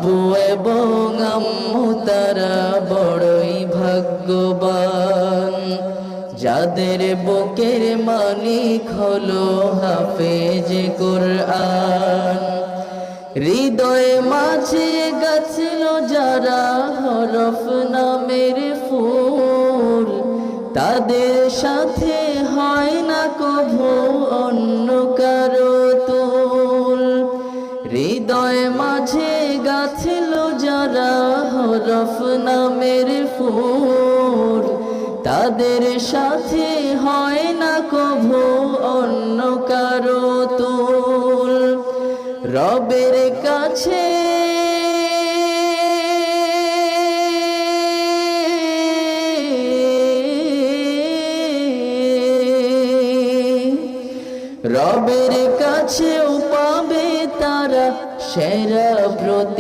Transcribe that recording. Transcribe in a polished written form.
আব্বু এবং আম্মু তারা বড়ই ভাগ্যবান, যাদের বুকের মালিক হলো হাফেজ কোরআন। হৃদয়ে মাঝে গাছিল যারা হরফ নামের ফুল, তাদের সাথে হয় না কভু অন্য কারো তুল। হৃদয়ে মাঝে গাছিল যারা হরফ নামের ফুল, তাদের সাথে হয় না কভু অন্য কারো তুল। রবের কাছে রবের কাছেও পাবে তারা সেরা প্রতি